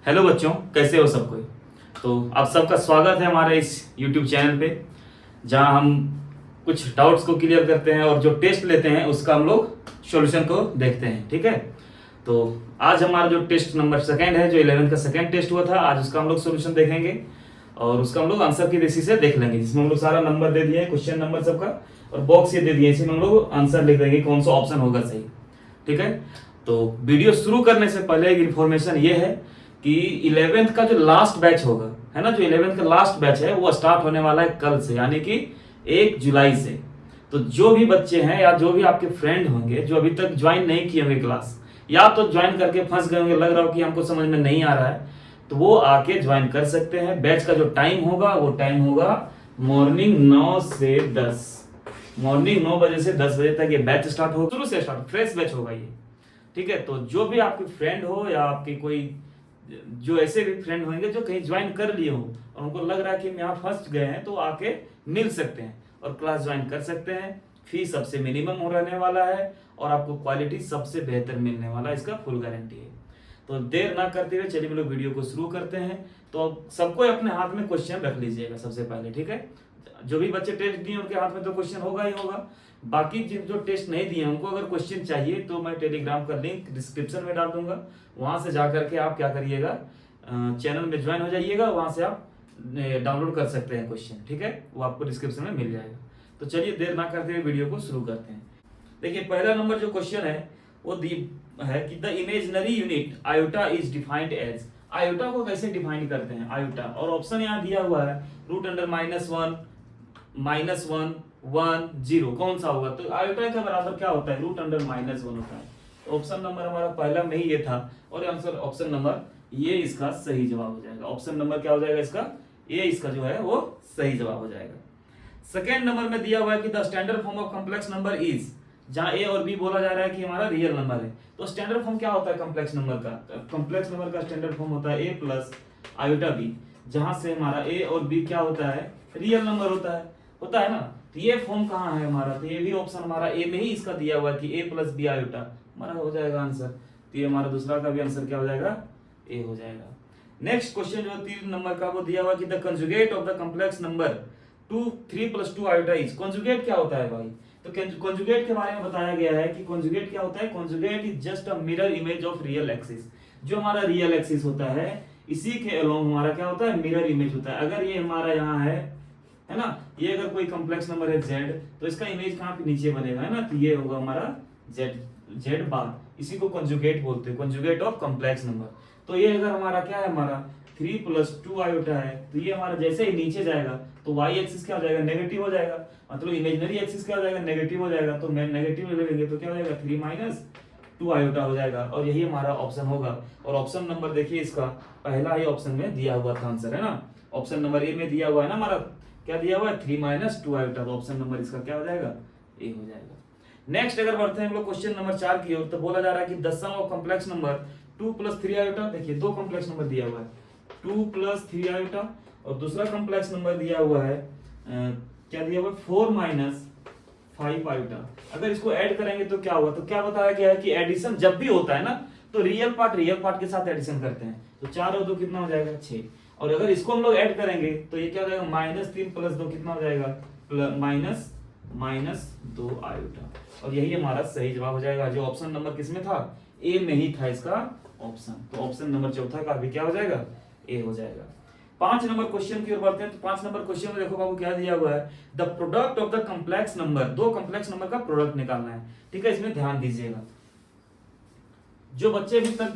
Hello बच्चों, कैसे हो सब कोई। तो आप सबका स्वागत है हमारे इस YouTube चैनल पे, जहां हम कुछ डाउट्स को क्लियर करते हैं और जो टेस्ट लेते हैं उसका हम लोग सॉल्यूशन को देखते हैं। ठीक है, तो आज हमारा जो टेस्ट नंबर सेकंड है, जो 11th का सेकंड टेस्ट हुआ था, आज उसका हम लोग सॉल्यूशन देखेंगे और उसका हम लोग आंसर की बेसिस से देख लेंगे, जिसमें हम लोग सारा नंबर दे दिए, क्वेश्चन नंबर सबका, और बॉक्स ये दे दिए, इसमें हम लोग आंसर लिख देंगे कौन सा ऑप्शन होगा सही। ठीक है, तो वीडियो शुरू करने से पहले एक इन्फॉर्मेशन ये है कि 11th का जो लास्ट बैच होगा, है ना, जो 11th का लास्ट बैच है वो स्टार्ट होने वाला है कल से, यानी कि 1 जुलाई से। तो जो भी बच्चे हैं या जो भी आपके फ्रेंड होंगे जो अभी तक ज्वाइन नहीं किए होंगे क्लास, या तो ज्वाइन करके फंस गए होंगे, लग रहा हो कि हमको समझ में नहीं आ रहा है, तो वो आके ज्वाइन कर सकते हैं। बैच का जो टाइम होगा वो टाइम होगा मॉर्निंग 9 से 10, मॉर्निंग 9 बजे से 10 बजे तक ये बैच स्टार्ट होगा, शुरू से स्टार्ट, फ्रेश बैच होगा ये। ठीक है, तो जो भी आपके फ्रेंड हो या आपके कोई जो ऐसे भी फ्रेंड होंगे जो कहीं ज्वाइन कर लिए हो और उनको लग रहा है कि हम यहाँ फंस गए हैं, तो आके मिल सकते हैं और क्लास ज्वाइन कर सकते हैं। फीस सबसे मिनिमम हो रहने वाला है और आपको क्वालिटी सबसे बेहतर मिलने वाला है, इसका फुल गारंटी है। तो देर ना करते हुए चलिए हम लोग वीडियो को शुरू करते हैं। तो सबको अपने हाथ में क्वेश्चन रख लीजिएगा सबसे पहले। ठीक है, जो भी बच्चे टेस्ट दिए उनके हाथ में तो क्वेश्चन होगा ही होगा। बाकी जो टेस्ट नहीं दिए उनको अगर क्वेश्चन चाहिए तो मैं टेलीग्राम का लिंक डिस्क्रिप्शन में डाल दूंगा, वहां से जाकर के आप क्या करिएगा, चैनल में ज्वाइन हो जाइएगा, वहां से आप डाउनलोड कर सकते हैं क्वेश्चन। ठीक है, वो आपको डिस्क्रिप्शन में मिल जाएगा। तो चलिए देर ना करते हुए वीडियो को शुरू करते हैं। देखिए, पहला नंबर जो क्वेश्चन है वो है कि the imaginary unit iota is defined as. Iota को कैसे डिफाइन करते हैं आयोटा, और ऑप्शन यहाँ दिया हुआ है √(-1, -1, 1, 0, कौन सा होगा। तो आयोटा के बराबर क्या होता है, √(-1) होता है। तो ऑप्शन नंबर हमारा पहला में ही ये था और आंसर ऑप्शन नंबर ये इसका सही जवाब हो जाएगा। ऑप्शन नंबर क्या हो जाएगा इसका, ये इसका जो है वो सही जवाब हो जाएगा। सेकेंड नंबर में दिया हुआ है कि the standard form of complex number is, जहां ए और बी बोला जा रहा है कि हमारा रियल नंबर है। तो स्टैंडर्ड फॉर्म क्या होता है कॉम्प्लेक्स नंबर का, कॉम्प्लेक्स नंबर का स्टैंडर्ड फॉर्म होता है a प्लस आयोटा b, जहां से हमारा a और b क्या होता है, रियल नंबर होता है ना। तो ये फॉर्म कहाँ है हमारा, तो ये भी ऑप्शन हमारा ए में ही इसका दिया हुआ है कि a प्लस b आयोटा हमारा हो जाएगा आंसर। तो ये हमारा दूसरा का भी आंसर क्या हो जाएगा, ए हो जाएगा। नेक्स्ट क्वेश्चन जो 3 नंबर का वो दिया हुआ कि the conjugate of the complex number 3 + 2 iota is. Conjugate क्या होता है भाई, तो कंजुगेट के बारे में बताया गया है कि कंजुगेट क्या होता है, conjugate is just a mirror image of real axis. जो हमारा रियल एक्सिस होता है इसी के अलोंग हमारा क्या होता है, मिरर इमेज होता है। अगर ये हमारा यहाँ है ना, ये अगर कोई कॉम्प्लेक्स नंबर है z, तो इसका इमेज कहाँ पे नीचे बनेगा, है ना, तो ये होगा हमारा z बार, इसी को कंजुगेट बोलते हैं, कंजुगेट ऑफ कॉम्प्लेक्स नंबर। तो ये अगर हमारा क्या है, हमारा 3 + 2 आयोटा है, तो ये हमारा जैसे ही नीचे जाएगा तो y एक्सिस क्या हो जाएगा, नेगेटिव हो जाएगा, मतलब इमेजिनरी एक्सिस क्या हो जाएगा, नेगेटिव हो जाएगा। तो मैं नेगेटिव ले लेंगे तो क्या हो जाएगा, 3 - 2 आयोटा हो जाएगा, और यही हमारा ऑप्शन होगा। और ऑप्शन नंबर देखिए इसका पहला ही ऑप्शन में दिया हुआ था आंसर, है ना, ऑप्शन नंबर ए में दिया हुआ है ना, हमारा क्या दिया हुआ है, 3 - 2 आयोटा। तो ऑप्शन नंबर इसका क्या हो जाएगा, ए हो जाएगा। नेक्स्ट अगर बढ़ते हैं हम लोग क्वेश्चन नंबर 4 की ओर, तो बोला जा रहा है कि the sum of complex number 2 + 3 आयोटा। देखिए दो कॉम्प्लेक्स नंबर दिया हुआ है 2 + 3 आयोटा, और दूसरा कॉम्प्लेक्स नंबर दिया हुआ है क्या दिया हुआ है, 4 - 5 आयोटा। अगर इसको ऐड करेंगे तो क्या होगा, तो क्या बताया गया है कि एडिशन जब भी होता है ना, तो रियल पार्ट के साथ एडिशन करते हैं। तो 4 और 2 कितना हो जाएगा, 6। और अगर इसको हम लोग ऐड करेंगे तो ये क्या हो जाएगा, -3 + 2 कितना हो जाएगा, -2 आयोटा। और यही हमारा सही जवाब हो जाएगा, जो ऑप्शन नंबर किसमें था, ए में ही था इसका ऑप्शन। तो ऑप्शन नंबर चौथा का भी क्या हो जाएगा, ए हो जाएगा। 5 नंबर क्वेश्चन की ओर बढ़ते हैं। तो 5 नंबर क्वेश्चन में देखो बाबू क्या दिया हुआ है, the product of the complex number, दो कॉम्प्लेक्स नंबर का प्रोडक्ट निकालना है। ठीक है, इसमें ध्यान दीजिएगा, जो बच्चे अभी तक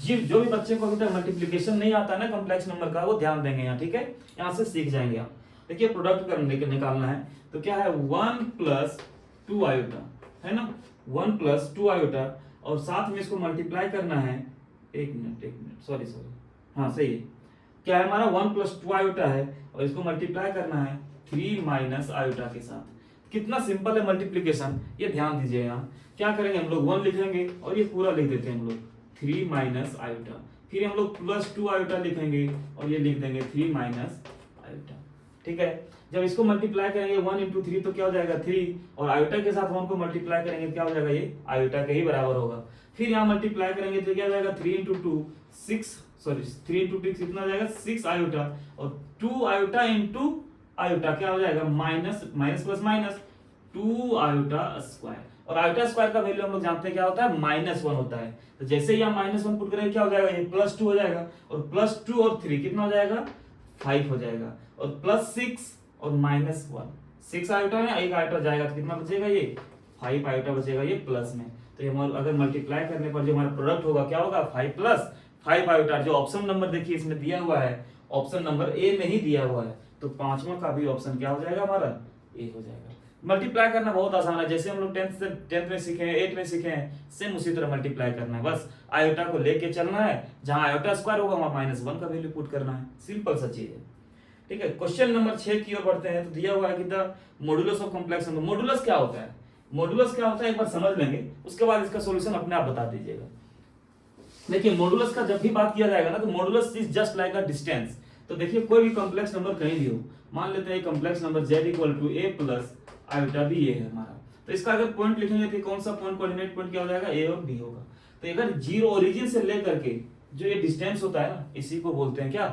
जो भी बच्चे को अभी तक मल्टीप्लिकेशन नहीं आता है ना कॉम्प्लेक्स नंबर का, वो ध्यान देंगे यहाँ। ठीक है, यहाँ से सीख जाएंगे आप। देखिए प्रोडक्ट करने के निकालना है, तो क्या है, 1 + 2 आयोटा, है ना, 1 + 2 आयोटा, और साथ में इसको मल्टीप्लाई करना है, एक मिनट सॉरी, हाँ सही है, क्या है हमारा 1 + 2 आयोटा है, और इसको मल्टीप्लाई करना है 3 - आयोटा के साथ। कितना सिंपल है मल्टीप्लिकेशन, ये ध्यान दीजिए। यहाँ क्या करेंगे हम लोग, 1 लिखेंगे और ये पूरा लिख देते हैं हम लोग 3 - आयोटा, फिर हम लोग +2 आयोटा लिखेंगे और ये लिख देंगे 3 - आयोटा। ठीक है, जब इसको मल्टीप्लाई करेंगे 1 × 3 तो क्या हो जाएगा 3, और आयोटा के साथ 1 को मल्टीप्लाई करेंगे क्या हो जाएगा, ये आयोटा के ही बराबर होगा। फिर यहाँ मल्टीप्लाई करेंगे तो क्या हो जाएगा 3 × 2 6 सॉरी 3 इंटू 2 कितना हो जाएगा 6 आयोटा, और 2 आयोटा इंटू आयोटा क्या हो जाएगा minus minus plus minus 2 iota square, और आयोटा स्क्वायर का वैल्यू हम लोग जानते हैं क्या होता है -1 होता है। तो जैसे ही हम -1 पुट करेंगे क्या हो जाएगा ये +2 हो जाएगा, और +2 और 3 कितना हो जाएगा 5 हो जाएगा, और +6 और -1 6 आयोटा में एक आयोटा जाएगा तो कितना बचेगा ये 5 आयोटा बचेगा ये प्लस में। तो ये अगर मल्टीप्लाई करने पर जो हमारा प्रोडक्ट होगा क्या होगा 5 प्लस 5 आयोटा। जो ऑप्शन नंबर देखिए इसमें दिया हुआ है, ऑप्शन नंबर ए में ही दिया हुआ है, तो पांचवा का भी ऑप्शन क्या हो जाएगा हमारा ए हो जाएगा। मल्टीप्लाई करना बहुत आसान है, जैसे हम लोग 10th में सीखे हैं 8th में सीखे हैं, सेम उसी तरह मल्टीप्लाई करना है। बस आयोटा को लेके चलना है, जहां आयोटा स्क्वायर होगा वहां -1 का वैल्यू पुट करना है, सिंपल सा चीज है। ठीक है, क्वेश्चन नंबर 6 की ओर बढ़ते हैं। तो दिया हुआ है कि the modulus of complex number. Modulus क्या होता है, मॉडुलस क्या होता है एक बार समझ लेंगे, उसके बाद इसका सॉल्यूशन अपने आप बता दीजिएगा। देखिए मॉडुलस का जब भी बात किया जाएगा ना, तो modulus is just like a distance. तो देखिए कोई भी कॉम्प्लेक्स नंबर कहीं भी हो, मान लेते हैं complex number z = a plus iota b ये है हमारा, तो इसका अगर पॉइंट लिखेंगे तो कौन सा पॉइंट कोऑर्डिनेट पॉइंट क्या हो जाएगा a और b होगा। तो अगर जीरो ओरिजिन से लेकर के जो ये डिस्टेंस होता है ना, इसी को बोलते हैं क्या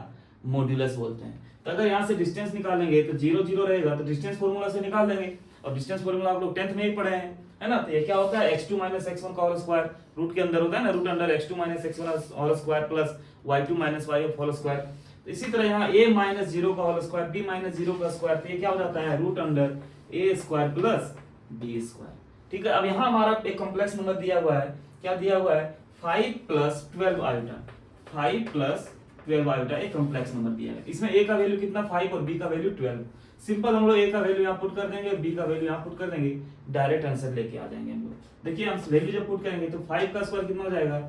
मॉड्यूलस बोलते हैं। तो अगर यहाँ से डिस्टेंस निकालेंगे तो 0 0 रहेगा, तो डिस्टेंस फॉर्मूला से निकाल देंगे, और डिस्टेंस फॉर्मूला आप लोग 10th में ही पढ़े हैं, है ना। तो ये क्या होता है x2 - x1 का होल स्क्वायर, रूट के अंदर होता है ना, root under x2 - x1 whole square plus y2 - y whole square. तो इसी तरह यहाँ a - 0 का होल स्क्वायर, b - 0 का स्क्वायर, तो ये क्या हो जाता है root under a square plus b square. ठीक है, अब यहाँ हमारा एक कॉम्प्लेक्स नंबर दिया हुआ है, क्या दिया हुआ है 5 + 12 आयोटा, 5 + 12 आयोटा एक कॉम्प्लेक्स नंबर दिया है। इसमें a का वैल्यू कितना 5 और b का वैल्यू 12। सिंपल हम लोग a का वैल्यू यहाँ पुट कर देंगे, b का वैल्यू यहाँ पुट कर देंगे, डायरेक्ट आंसर लेके आ जाएंगे हम लोग। देखिए हम वैल्यू जब पुट करेंगे तो 5 का स्क्वायर कितना हो जाएगा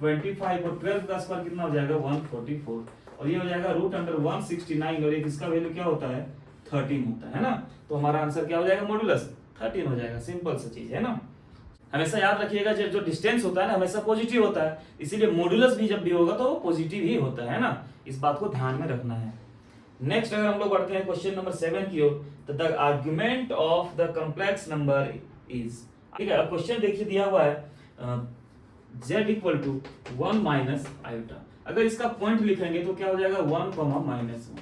25, और 12 का स्क्वायर कितना हो जाएगा 144, और ये हो जाएगा रूट अंडर 169, और एक इसका वैल्यू क्या होता है 13 होता है ना। तो हमारा आंसर क्या हो जाएगा मॉडुलस 13 हो जाएगा, सिंपल सा चीज है ना। हमेशा याद रखिएगा जो डिस्टेंस होता है ना हमेशा पॉजिटिव होता है, इसीलिए मॉडुलस भी जब भी होगा तो वो पॉजिटिव ही होता है ना, इस बात को ध्यान में रखना है। नेक्स्ट अगर हम लोग बढ़ते हैं क्वेश्चन नंबर 7 की ओर, तो the argument of the complex number is. ठीक है, अब क्वेश्चन देखिए दिया हुआ है z = 1 माइनस आयोटा। अगर इसका पॉइंट लिखेंगे तो क्या हो जाएगा 1, -1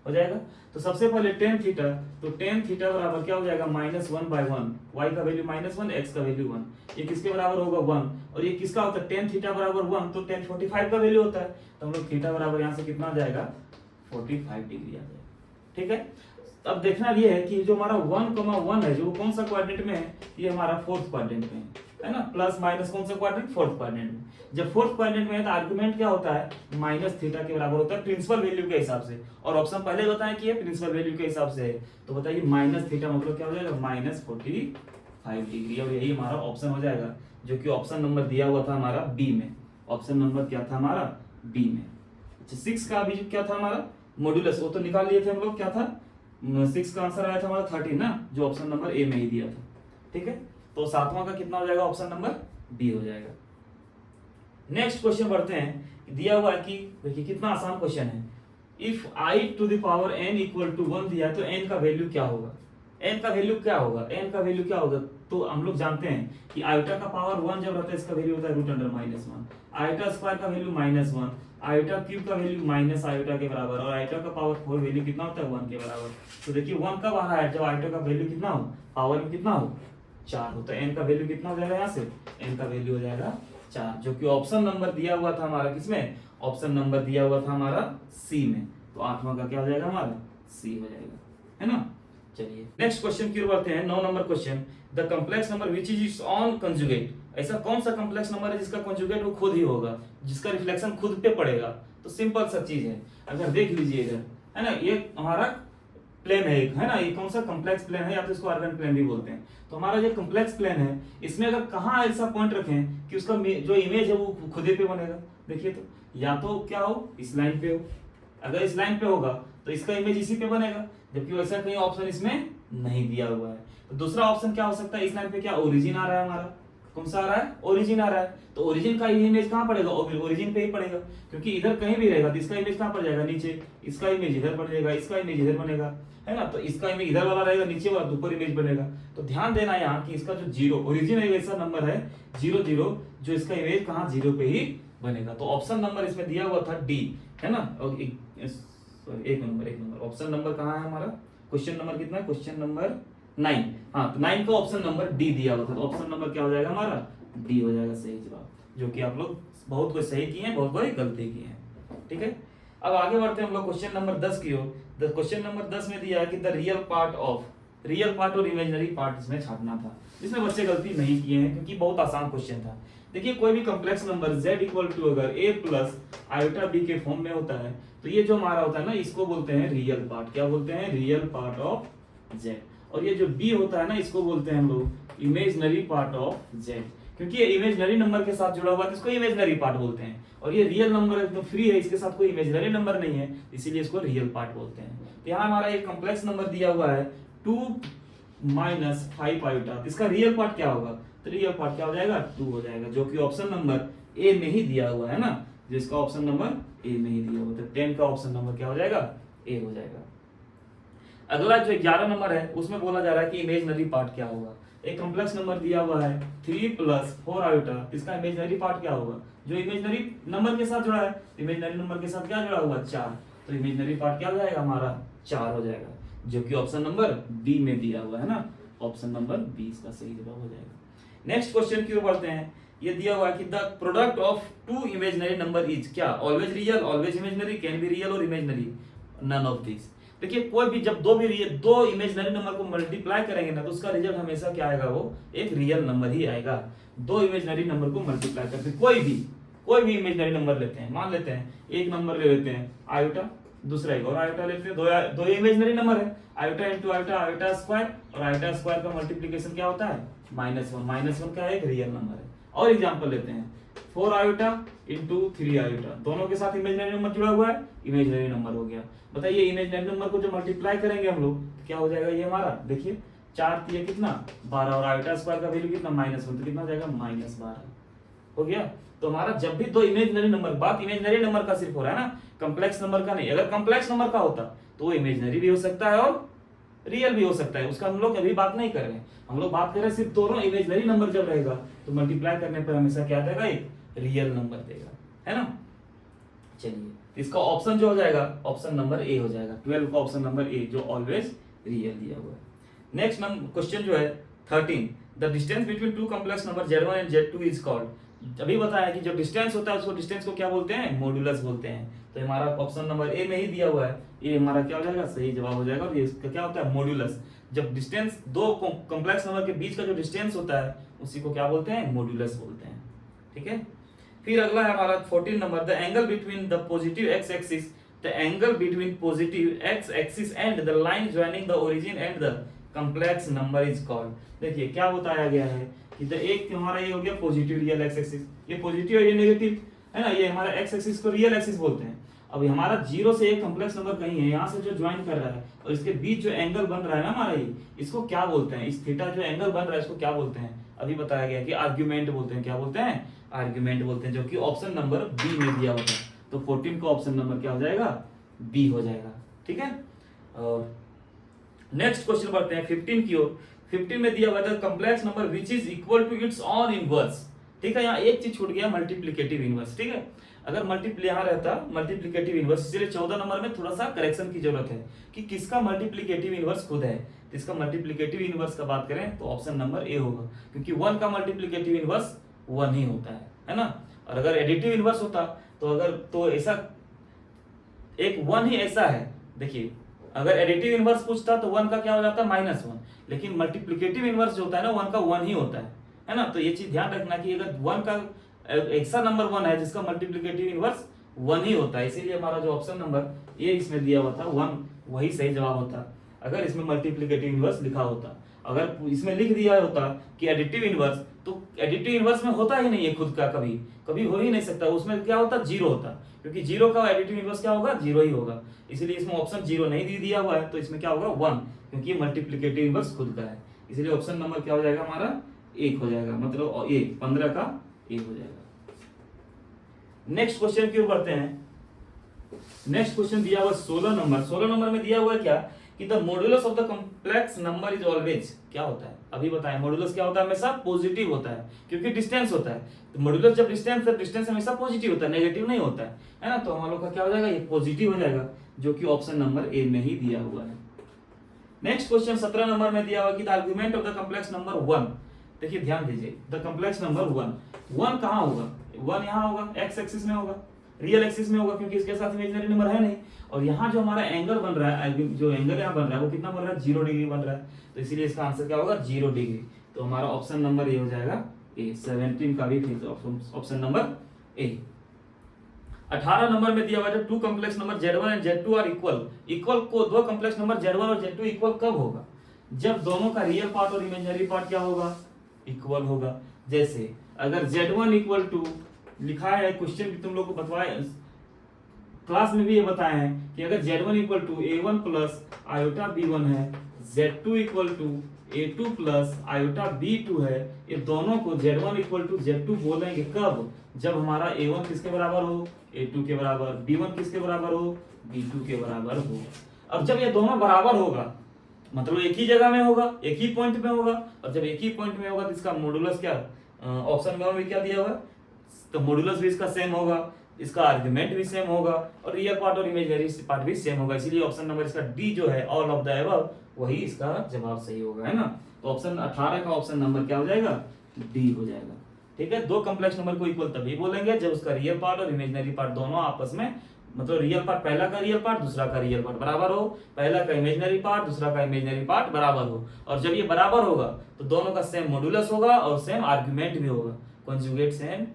हो जाएगा। तो सबसे पहले tan थीटा, तो tan थीटा बराबर क्या हो जाएगा -1/1, y का वैल्यू -1, x का वैल्यू 1, ये किसके बराबर होगा 1, और ये किसका होता है tan थीटा बराबर 1, तो tan 45 का वैल्यू होता है, तो हम लोग थीटा बराबर यहाँ से कितना आ जाएगा 45 डिग्री आ जाएगा। ठीक है, अब देखना ये है कि जो हमारा 1,1 है जो कौन सा क्वाड्रेंट में है, ये हमारा 4th क्वाड्रेंट में है ना, प्लस माइनस कौन सा क्वाड्रेंट 4th क्वाड्रेंट में। जब 4th क्वाड्रेंट में है तो आर्गुमेंट क्या होता है -थीटा के बराबर होता है प्रिंसिपल वैल्यू के हिसाब से, और ऑप्शन पहले बताया कि ये प्रिंसिपल वैल्यू के हिसाब से है, तो बताइए -थीटा मतलब क्या हो जाएगा -45 डिग्री, और यही हमारा ऑप्शन हो जाएगा, जो कि ऑप्शन नंबर दिया हुआ था हमारा बी में। ऑप्शन नंबर क्या था हमारा बी में। अच्छा 6 का भी क्या था हमारा मॉड्यूलस, वो तो निकाल लिए थे हम लोग, क्या था 6 का आंसर आया था हमारा 13 ना, जो ऑप्शन नंबर ए में ही दिया था। ठीक है, तो 7वां का कितना हो जाएगा ऑप्शन नंबर बी हो जाएगा। नेक्स्ट क्वेश्चन बढ़ते हैं, दिया हुआ है कि देखिए कितना आसान क्वेश्चन है, if i to the power n = 1 दिया है तो n का वैल्यू क्या होगा, n का वैल्यू क्या होगा, n का वैल्यू क्या होगा। तो हम लोग जानते हैं कि आयोटा का पावर 1 जब रहता है इसका वैल्यू होता है रूट अंडर -1, आयोटा स्क्वायर का वैल्यू -1, आयोटा क्यूब का वैल्यू माइनस आयोटा के बराबर, और आयोटा का पावर 4 वैल्यू कितना होता है 1 के बराबर। तो देखिए 1 कब आ रहा है जब आयोटा का वैल्यू कितना हो पावर में कितना हो 4 होता है, n का वैल्यू कितना हो जाएगा यहाँ से n का वैल्यू हो जाएगा 4, जो कि ऑप्शन नंबर दिया हुआ था हमारा किसमें, ऑप्शन नंबर दिया हुआ था हमारा सी में, तो 8वां का क्या हो जाएगा हमारा सी हो जाएगा, है ना। चलिए नेक्स्ट क्वेश्चन की ओर बढ़ते हैं, 9 number question, the complex number which is it's on conjugate. ऐसा कौन सा कॉम्प्लेक्स नंबर है जिसका कंजुगेट वो खुद ही होगा, जिसका रिफ्लेक्शन खुद पे पड़ेगा। तो सिंपल सा चीज है, अगर देख लीजिए इधर है ना, ये हमारा प्लेन है एक, है ना, ये कौन सा कॉम्प्लेक्स प्लेन है, या तो इसको आर्गन प्लेन भी बोलते हैं। तो हमारा जो कॉम्प्लेक्स प्लेन है इसमें अगर कहाँ ऐसा पॉइंट रखें कि उसका जो इमेज है वो खुदे पे बनेगा, देखिए तो या तो क्या हो इस लाइन पे हो, अगर इस लाइन पे होगा तो इसका इमेज इसी पे बनेगा, जबकि वैसा कहीं ऑप्शन इसमें नहीं दिया हुआ है। तो दूसरा ऑप्शन क्या हो सकता है, इस लाइन पे क्या ओरिजिन आ रहा है हमारा, कौन सा आ रहा है ओरिजिन आ रहा है, तो ओरिजिन का इमेज कहाँ पड़ेगा ओरिजिन पे ही पड़ेगा, क्योंकि इधर कहीं भी रहेगा तो इसका इमेज कहाँ पड़ जाएगा नीचे, इसका इमेज इधर बनेगा, इसका इमेज इधर बनेगा, है ना। तो इसका इमेज इधर वाला रहेगा, नीचे वाला ऊपर इमेज बनेगा। तो ध्यान देना यहाँ कि इसका जो जीरो ओरिजिन है ऐसा नंबर है 0 0, जो इसका इमेज कहाँ 0 पे ही बनेगा। तो ऑप्शन नंबर इसमें दिया हुआ था डी, है ना। और एक नंबर ऑप्शन नंबर कहाँ है हमारा, क्वेश्चन नंबर कितना है, क्वेश्चन नंबर 9। हाँ, तो 9 का ऑप्शन नंबर डी दिया हुआ था, तो ऑप्शन नंबर क्या हो जाएगा हमारा, डी हो जाएगा सही जवाब, जो कि आप लोग बहुत कोई सही किए हैं, बहुत कोई गलती किए हैं। ठीक है, अब आगे बढ़ते हैं हम लोग क्वेश्चन नंबर 10 की ओर। क्वेश्चन नंबर 10 में दिया है कि द रियल पार्ट और इमेजिनरी पार्ट इसमें छाटना था, जिसमें बच्चे गलती नहीं किए हैं क्योंकि बहुत आसान क्वेश्चन था। देखिए, कोई भी complex number z equal to अगर a प्लस आयोटा b के फॉर्म में होता है, तो ये जो हमारा होता है ना, इसको बोलते हैं रियल पार्ट। क्या बोलते हैं, रियल पार्ट ऑफ z। और ये जो b होता है ना, इसको बोलते हैं हम लोग इमेजिनरी पार्ट ऑफ z, क्योंकि ये इमेजिनरी नंबर के साथ जुड़ा हुआ है, इसको इमेजिनरी पार्ट बोलते हैं। और ये रियल नंबर एकदम फ्री है, इसके साथ कोई इमेजिनरी नंबर नहीं है, इसीलिए इसको रियल पार्ट बोलते हैं। तो यहाँ हमारा एक कॉम्प्लेक्स नंबर दिया हुआ है 2 माइनस 5 आयोटा, इसका रियल पार्ट क्या होगा, तो रियल पार्ट क्या हो जाएगा, 2 हो जाएगा, जो कि ऑप्शन नंबर ए में ही दिया हुआ है ना, जिसका ऑप्शन नंबर ए में ही दिया हुआ है। तो 10 का ऑप्शन नंबर क्या हो जाएगा, ए हो जाएगा। अगला जो 11 नंबर है, उसमें बोला जा रहा है कि इमेजिनरी पार्ट क्या होगा। एक कॉम्प्लेक्स नंबर दिया हुआ है 3 प्लस 4 आयोटा, इसका इमेजिनरी पार्ट क्या होगा, जो इमेजिनरी नंबर के साथ जुड़ा है, इमेजिनरी नंबर के साथ क्या जुड़ा हुआ, 4, तो इमेजिनरी पार्ट क्या हो जाएगा हमारा, 4 हो जाएगा, जो कि ऑप्शन नंबर बी में दिया हुआ है ना, ऑप्शन नंबर 20 का सही जवाब हो जाएगा। नेक्स्ट क्वेश्चन की ओर बढ़ते हैं। ये दिया हुआ है कि the product of 2 imaginary number is क्या, always real, always imaginary, can be real और इमेजिनरी, नन ऑफ दिस। देखिए, कोई भी जब दो इमेजिनरी नंबर को मल्टीप्लाई करेंगे ना, तो उसका रिजल्ट हमेशा क्या आएगा, वो एक रियल नंबर ही आएगा। दो इमेजिनरी नंबर को मल्टीप्लाई करते, कोई भी इमेजिनरी नंबर लेते हैं, मान लेते हैं एक नंबर ले लेते हैं आयोटा, दूसरा एक और आयोटा लेते हैं, दो इमेजिनरी नंबर है, iota into iota, iota square, और आयोटा स्क्वायर का मल्टीप्लीकेशन क्या होता है, -1 का एक रियल नंबर है। और एग्जांपल लेते हैं 4 आयोटा इंटू 3 आयोटा, दोनों के साथ इमेजिनरी नंबर जुड़ा हुआ है, इमेजिनरी नंबर हो गया। बताइए, इमेजिनरी नंबर को जो मल्टीप्लाई करेंगे हम लोग, तो क्या हो जाएगा ये हमारा, देखिए 4 3 कितना 12, और आयोटा स्क्वायर का वैल्यू कितना -1, तो कितना हो जाएगा -12 हो गया। तो हमारा जब भी दो इमेजिनरी नंबर, बात इमेजिनरी नंबर का सिर्फ हो रहा है ना, कॉम्प्लेक्स नंबर का नहीं। अगर कॉम्प्लेक्स नंबर का होता तो वो इमेजिनरी भी हो सकता है और रियल भी हो सकता है, उसका हम लोग अभी बात नहीं कर रहे हैं। हम लोग बात कर रहे हैं सिर्फ दोनों इमेजिनरी नंबर जब रहेगा तो मल्टीप्लाई करने पर हमेशा क्या देगा, एक रियल नंबर देगा, है ना। चलिए, इसका ऑप्शन जो हो जाएगा, ऑप्शन नंबर ए हो जाएगा, 12 का ऑप्शन नंबर ए, जो ऑलवेज रियल दिया हुआ है। नेक्स्ट क्वेश्चन जो है 13, the distance between 2 complex number Z1 and Z2 is called. अभी बताया कि जो डिस्टेंस होता है उसको डिस्टेंस को क्या बोलते हैं, मॉड्यूलस बोलते हैं। तो हमारा ऑप्शन नंबर ए में ही दिया हुआ है, ये हमारा क्या हो जाएगा, सही जवाब हो जाएगा। और ये इसका क्या होता है, मॉड्यूलस। जब डिस्टेंस दो कॉम्प्लेक्स नंबर के बीच का जो डिस्टेंस होता है उसी को क्या बोलते हैं, मॉड्यूलस बोलते हैं। ठीक है, फिर अगला है हमारा 14 number, the angle between the positive x axis, the angle between positive x axis and the line joining the origin and the complex number is called. देखिए क्या बताया गया है कि द एक हमारा ये हो गया पॉजिटिव रियल x एक्सिस, ये पॉजिटिव और ये नेगेटिव है ना, ये हमारा x एक्सिस को रियल एक्सिस बोलते हैं। अब हमारा 0 से एक कॉम्प्लेक्स नंबर कहीं है, यहाँ से जो ज्वाइन कर रहा है और इसके बीच जो एंगल बन रहा है ना हमारा, ये इसको क्या बोलते हैं, इस थीटा जो एंगल बन रहा है इसको क्या बोलते हैं, अभी बताया गया कि आर्ग्यूमेंट बोलते हैं। क्या बोलते हैं, आर्ग्यूमेंट बोलते हैं, जो कि ऑप्शन नंबर बी में दिया होता है। तो 14 का ऑप्शन नंबर क्या हो जाएगा, बी हो जाएगा। ठीक है, और नेक्स्ट क्वेश्चन बढ़ते हैं 15 की ओर। 15 में दिया हुआ था complex number which is equal to its own inverse. ठीक है, यहाँ एक चीज छूट गया, मल्टीप्लिकेटिव इनवर्स। ठीक है, अगर यहाँ रहता मल्टीप्लिकेटिव इनवर्स, इसलिए 14 नंबर में थोड़ा सा करेक्शन की जरूरत है कि किसका मल्टीप्लिकेटिव इनवर्स खुद है। तो इसका मल्टीप्लिकेटिव इनवर्स का बात करें तो ऑप्शन नंबर ए होगा, क्योंकि 1 का मल्टीप्लिकेटिव इनवर्स 1 ही होता है ना। और अगर एडिटिव इनवर्स होता तो ऐसा एक 1 ही ऐसा है। देखिए, अगर एडिटिव इनवर्स पूछता तो 1 का क्या हो जाता है, -1, लेकिन मल्टीप्लिकेटिव इनवर्स जो होता है ना 1 का 1 ही होता है ना। तो ये चीज ध्यान रखना कि अगर 1 का ऐसा नंबर 1 है जिसका मल्टीप्लिकेटिव इनवर्स 1 ही होता है, इसीलिए हमारा जो ऑप्शन नंबर ये इसमें दिया हुआ था 1 वही सही जवाब होता अगर इसमें मल्टीप्लिकेटिव इनवर्स लिखा होता। अगर इसमें लिख दिया होता कि एडिटिव इनवर्स, तो एडिटिव इनवर्स में होता ही नहीं है खुद का, कभी हो ही नहीं सकता। उसमें क्या होता, 0 होता, क्योंकि 0 का एडिटिव इनवर्स क्या होगा, 0 ही होगा। इसलिए इसमें ऑप्शन 0 नहीं दिया हुआ है, तो इसमें क्या होगा 1, क्योंकि मल्टीप्लिकेटिव इनवर्स खुद का है। इसलिए ऑप्शन नंबर क्या हो जाएगा हमारा, 1 हो जाएगा, मतलब 1 15 का 1 हो जाएगा। नेक्स्ट क्वेश्चन की ओर बढ़ते हैं। नेक्स्ट क्वेश्चन दिया हुआ 16 नंबर। 16 नंबर में दिया हुआ है क्या कि the modulus of the complex number is always क्या होता है, अभी बताएं। मॉड्यूलस क्या होता है, हमेशा पॉजिटिव होता है, क्योंकि डिस्टेंस होता है। तो मॉड्यूलस जब डिस्टेंस है, डिस्टेंस हमेशा पॉजिटिव होता है, नेगेटिव नहीं होता है ना। तो हम लोग का क्या हो जाएगा, ये पॉजिटिव हो जाएगा, जो कि ऑप्शन नंबर ए में ही दिया हुआ है। नेक्स्ट क्वेश्चन 17 नंबर में दिया हुआ कि the argument of the complex number 1। देखिए ध्यान दीजिए, द कॉम्प्लेक्स नंबर 1 कहाँ होगा, 1 यहाँ होगा, एक्स एक्सिस में होगा, रियल एक्सिस में होगा, क्योंकि इसके साथ इमेजिनरी नंबर है नहीं। और यहाँ जो हमारा एंगल बन रहा है, जो एंगल यहाँ बन रहा है वो कितना बन रहा है, 0 डिग्री बन रहा है। तो इसीलिए इसका आंसर क्या होगा, 0 डिग्री। तो हमारा ऑप्शन नंबर ए हो जाएगा ए। 17 का भी फिर ऑप्शन नंबर ए। 18 नंबर में दिया हुआ है two complex number Z1 and Z2 are equal. Equal को दो कॉम्प्लेक्स नंबर Z1 और Z2 इक्वल कब होगा, जब दोनों का रियल पार्ट और इमेजिनरी पार्ट क्या होगा, इक्वल होगा। जैसे अगर Z1 इक्वल टू लिखा है, क्वेश्चन भी तुम लोग को बतवाए, क्लास में भी ये बताए हैं कि अगर Z1 equal to A1 plus iota B1 है, Z2 equal to A2 plus iota B2 है, ये दोनों को Z1 इक्वल टू Z2 बोलेंगे कब, जब हमारा A1 किसके बराबर हो, A2 के बराबर, B1 किसके बराबर हो, B2 के बराबर हो। अब जब ये दोनों बराबर होगा, मतलब एक ही जगह में होगा, एक ही पॉइंट में होगा, और जब एक ही पॉइंट में होगा तो इसका मॉडुलस क्या, ऑप्शन में क्या दिया हुआ है, तो मॉडुलस भी इसका सेम होगा, इसका आर्गुमेंट भी सेम होगा, और रियल पार्ट और इमेजिनरी पार्ट भी सेम होगा। इसीलिए ऑप्शन नंबर इसका डी जो है, ऑल ऑफ द अबव, वही इसका जवाब सही होगा, है ना। तो ऑप्शन 18 का ऑप्शन नंबर क्या हो जाएगा, डी हो जाएगा। ठीक है, दो कॉम्प्लेक्स नंबर को इक्वल तभी बोलेंगे जब उसका रियल पार्ट और इमेजिनरी पार्ट दोनों आपस में, मतलब रियल पार्ट, पहला का रियल पार्ट दूसरा का रियल पार्ट बराबर हो, पहला का इमेजिनरी पार्ट दूसरा का इमेजिनरी पार्ट बराबर हो। और जब ये बराबर होगा तो दोनों का सेम मॉड्यूलस होगा और सेम आर्गुमेंट भी होगा, कॉन्जुगेट सेम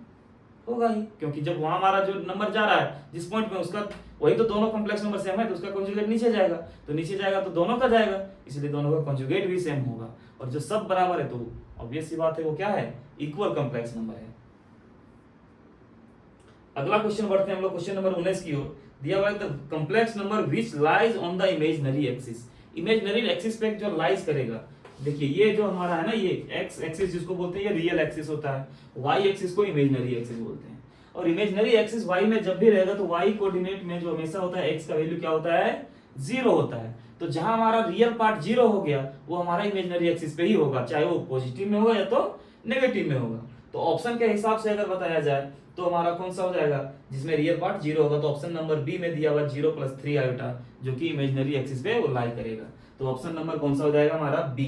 होगा ही, क्योंकि जब वहां हमारा जो नंबर जा रहा है जिस पॉइंट में, उसका वही तो दोनों कॉम्प्लेक्स नंबर सेम है, तो उसका कॉन्जुगेट नीचे जाएगा, तो नीचे जाएगा तो दोनों का जाएगा, इसलिए दोनों का कॉन्जुगेट भी सेम होगा। और जो सब बराबर है तो ऑब्वियस सी बात है, वो क्या है, इक्वल कॉम्प्लेक्स नंबर है। अगला क्वेश्चन बढ़ते हैं हम लोग क्वेश्चन नंबर 19 की ओर। दिया हुआ है the complex number which lies on the imaginary axis. Imaginary axis पे जो लाइज करेगा, देखिए ये जो हमारा है ना, ये एक्स एक्सिस जिसको बोलते हैं, ये रियल एक्सिस होता है, वाई एक्सिस को इमेजिनरी एक्सिस बोलते हैं। और इमेजिनरी एक्सिस वाई में जब भी रहेगा तो वाई कोऑर्डिनेट में जो हमेशा होता है, एक्स का वैल्यू क्या होता है, 0 होता है। तो जहां हमारा रियल पार्ट 0 हो गया, वो हमारा इमेजिनरी एक्सिस पे ही होगा, चाहे वो पॉजिटिव में होगा या तो नेगेटिव में होगा। तो ऑप्शन के हिसाब से अगर बताया जाए तो हमारा कौन सा हो जाएगा, जिसमें रियल पार्ट 0 होगा, तो ऑप्शन नंबर बी में दिया हुआ 0 + 3 आयोटा, जो कि इमेजिनरी एक्सिस पे वो लाई करेगा। तो ऑप्शन नंबर कौन सा हो जाएगा हमारा, बी,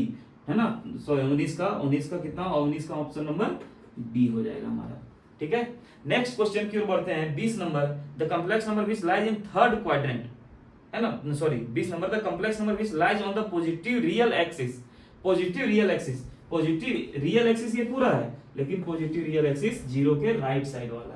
है ना। सॉरी 19 का कितना, 19 का ऑप्शन नंबर बी हो जाएगा हमारा। ठीक है, नेक्स्ट क्वेश्चन की ओर बढ़ते हैं। 20 number, the complex number which lies in third quadrant, है ना, sorry 20 number, the complex number which lies on the positive real axis. Positive real axis, positive real axis ये पूरा है, लेकिन पॉजिटिव रियल एक्सिस 0 के राइट साइड वाला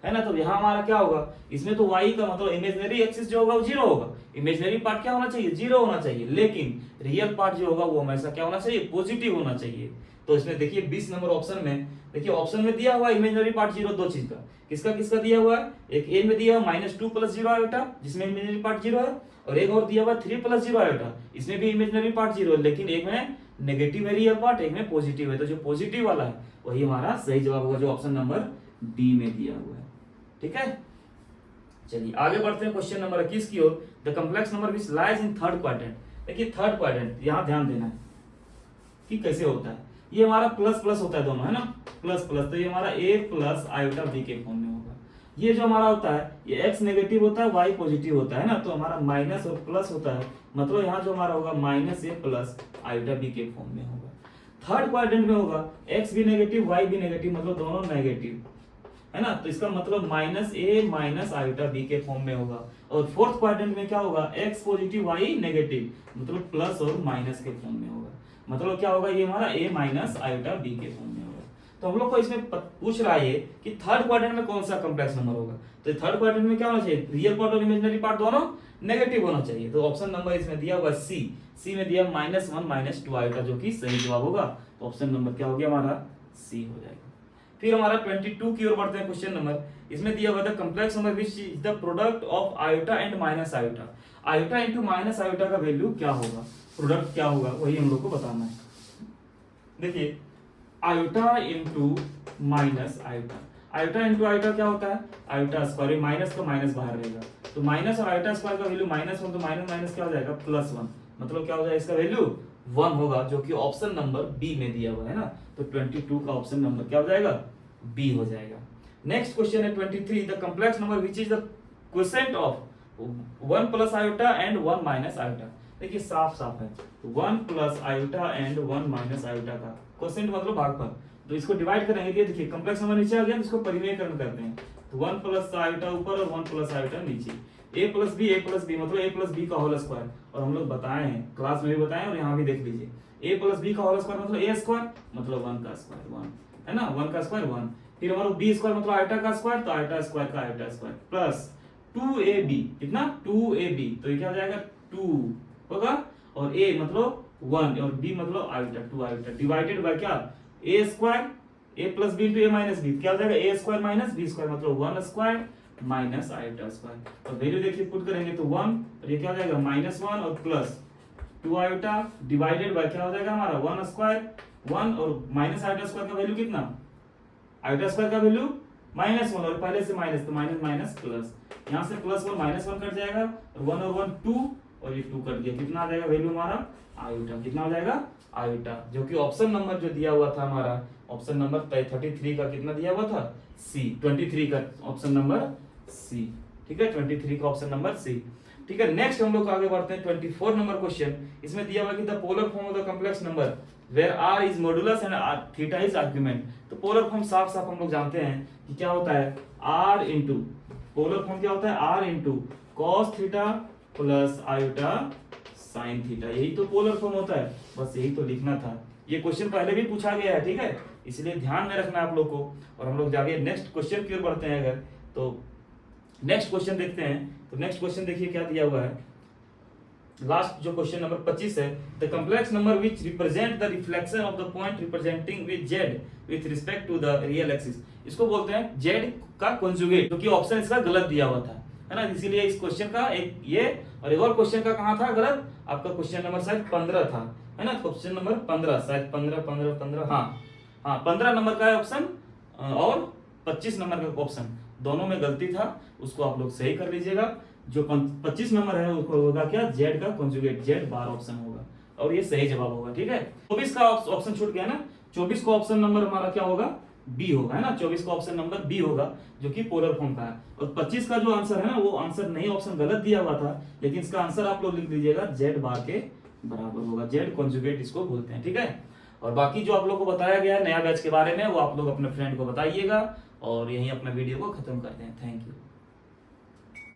है ना। तो यहाँ हमारा क्या होगा, इसमें तो y का मतलब इमेजिनरी एक्सिस जो होगा वो 0 होगा, इमेजिनरी पार्ट क्या होना चाहिए, 0 होना चाहिए, लेकिन रियल पार्ट जो होगा वो हमेशा क्या होना चाहिए, पॉजिटिव होना चाहिए। तो इसमें देखिए 20 नंबर ऑप्शन में, देखिए ऑप्शन में दिया हुआ इमेजिनरी पार्ट 0, दो चीज का, किसका किसका दिया हुआ है, एक ए में दिया हुआ -2 + 0 आयोटा, जिसमें इमेजिनरी पार्ट 0 है, और एक और दिया हुआ 3 + 0 आयोटा, इसमें भी इमेजिनरी पार्ट 0 है, लेकिन एक में नेगेटिव है रियल पार्ट, एक में पॉजिटिव है। तो जो पॉजिटिव वाला है वही हमारा सही जवाब होगा, जो ऑप्शन नंबर डी में दिया हुआ है। ठीक है, चलिए आगे बढ़ते हैं क्वेश्चन नंबर 21 की ओर। The complex number which lies in third quadrant. देखिए थर्ड क्वाड्रेंट, यहां ध्यान देना है कि कैसे होता है। ये हमारा प्लस प्लस होता है दोनों, है ना, प्लस प्लस, तो ये हमारा a + आयोटा b के फॉर्म में होगा। ये जो हमारा होता है, ये x नेगेटिव होता है, y पॉजिटिव होता है ना, तो हमारा माइनस और प्लस होता है, मतलब यहाँ जो हमारा होगा -a + आयोटा b के फॉर्म में होगा। थर्ड क्वाड्रेंट में होगा x भी नेगेटिव, y भी नेगेटिव, मतलब दोनों नेगेटिव, है ना, तो इसका मतलब -a - आयोटा b के फॉर्म में होगा। और फोर्थ क्वाड्रेंट में क्या होगा, x पॉजिटिव y नेगेटिव, मतलब प्लस और माइनस के फॉर्म में होगा। मतलब क्या होगा, ये हमारा a - आयोटा b के फॉर्म में होगा। तो हम लोग को इसमें पूछ रहा है कि थर्ड क्वाड्रेंट में कौन सा कॉम्प्लेक्स नंबर होगा। तो थर्ड क्वाड्रेंट में क्या होना चाहिए, रियल पार्ट और इमेजिनरी पार्ट दोनों नेगेटिव होना चाहिए। तो ऑप्शन नंबर इसमें दिया हुआ सी में दिया -1 - 2 आयोटा, जो कि सही जवाब होगा। तो ऑप्शन नंबर क्या हो गया हमारा, सी हो जाएगा। फिर हमारा 22 की ओर बढ़ते हैं क्वेश्चन नंबर। इसमें दिया हुआ था complex number which is the product of iota and minus iota. Iota into minus iota का वैल्यू क्या होगा, प्रोडक्ट क्या होगा, वही हम लोग को बताना है। देखिए iota into minus iota, iota into iota क्या होता है, आयोटा स्क्वायर, माइनस का माइनस बाहर रहेगा, तो माइनस और आयोटा स्क्वायर का वैल्यू -1, तो माइनस माइनस क्या हो जाएगा +1, मतलब क्या हो जाएगा, इसका वैल्यू 1 होगा, जो कि ऑप्शन नंबर बी में दिया हुआ है ना। तो 22 का ऑप्शन नंबर क्या हो जाएगा, बी हो जाएगा। नेक्स्ट क्वेश्चन है 23, the complex number which is the quotient of 1 plus iota and 1 minus iota. देखिए साफ साफ है, 1 plus iota and 1 minus iota का क्वोशिएंट मतलब भागफल। तो इसको डिवाइड करेंगे, ये देखिए कॉम्प्लेक्स नंबर नीचे आ गया, तो इसको परिमेयकरण करते हैं। तो 1 प्लस आयोटा ऊपर और 1 प्लस आयोटा नीचे, a प्लस बी मतलब a प्लस बी का होल स्क्वायर। और हम लोग बताए हैं, क्लास में भी बताए और यहाँ भी देख लीजिए, a प्लस बी का होल स्क्वायर मतलब a स्क्वायर मतलब 1 का स्क्वायर 1 है ना, 1 का स्क्वायर 1। फिर हमारा b स्क्वायर मतलब आयोटा का स्क्वायर, तो आयोटा स्क्वायर का आयोटा स्क्वायर प्लस 2ab, कितना 2ab, तो ये क्या हो जाएगा 2 होगा, और a मतलब 1 और b मतलब आयोटा 2 आयोटा, डिवाइडेड बाय क्या, a square a plus B into a minus B, क्या हो जाएगा a square minus b square मतलब 1 स्क्वायर माइनस आयोटा स्क्वायर। और वैल्यू देखिए पुट करेंगे तो 1 और ये क्या हो जाएगा -1 और प्लस 2 आयोटा डिवाइडेड बाय क्या हो जाएगा हमारा 1 स्क्वायर 1 और माइनस आयोटा स्क्वायर का वैल्यू कितना, आयोटा स्क्वायर का वैल्यू -1 और पहले से माइनस, तो माइनस माइनस प्लस, यहाँ से प्लस 1 -1 कट जाएगा और 1 और 1 2 और ये 2 कट गया, कितना आ जाएगा वैल्यू हमारा आयोटा, कितना हो जाएगा आयोटा, जो कि ऑप्शन नंबर जो दिया हुआ था हमारा ऑप्शन नंबर 33 का कितना दिया हुआ था सी, 23 का ऑप्शन नंबर सी, ठीक है 23 का ऑप्शन नंबर सी। ठीक है, नेक्स्ट हम लोग आगे बढ़ते हैं 24 नंबर क्वेश्चन। इसमें दिया हुआ कि the polar form of the complex number where R is modulus and theta is argument. तो पोलर फॉर्म साफ साफ हम लोग जानते हैं कि क्या होता है, आर इंटू, पोलर फॉर्म क्या होता है R into cos theta plus iota sine theta, यही तो पोलर फॉर्म होता है, बस यही तो लिखना था। ये क्वेश्चन पहले भी पूछा गया है, ठीक है, इसलिए ध्यान में रखना आप लोग को। और हम लोग जाके नेक्स्ट क्वेश्चन की ओर बढ़ते हैं। अगर तो नेक्स्ट क्वेश्चन देखते हैं, तो नेक्स्ट क्वेश्चन देखिए क्या दिया हुआ है, लास्ट जो क्वेश्चन नंबर 25 है, the complex number which represent the reflection of the point representing with Z with respect to the real axis. इसको बोलते हैं जेड का कंजुगेट, जो कि ऑप्शन इसका गलत दिया हुआ था, है ना, इसीलिए इस क्वेश्चन का एक ये और एक और क्वेश्चन का कहां था गलत, आपका क्वेश्चन नंबर शायद 15 था, है ना, क्वेश्चन नंबर 15 शायद 15 हाँ 15 नंबर का ऑप्शन और 25 नंबर का ऑप्शन, दोनों में गलती था, उसको आप लोग सही कर लीजिएगा। जो 25 नंबर है उसको होगा क्या, जेड का कंजुगेट, जेड बार ऑप्शन होगा और ये सही जवाब होगा। ठीक है, 24 का ऑप्शन छूट गया ना, 24 का ऑप्शन नंबर हमारा क्या होगा, बी होगा, है ना, 24 का ऑप्शन नंबर बी होगा, जो कि पोलर फॉर्म का है। और 25 का जो आंसर है ना, वो आंसर नहीं, ऑप्शन गलत दिया हुआ था, लेकिन इसका आंसर आप लोग लिख लीजिएगा जेड बार के बराबर होगा, जेड कंजुगेट इसको बोलते हैं। ठीक है, और बाकी जो आप लोग को बताया गया है नया बैच के बारे में, वो आप लोग अपने फ्रेंड को बताइएगा और यहीं अपना वीडियो को खत्म करते हैं। Thank you.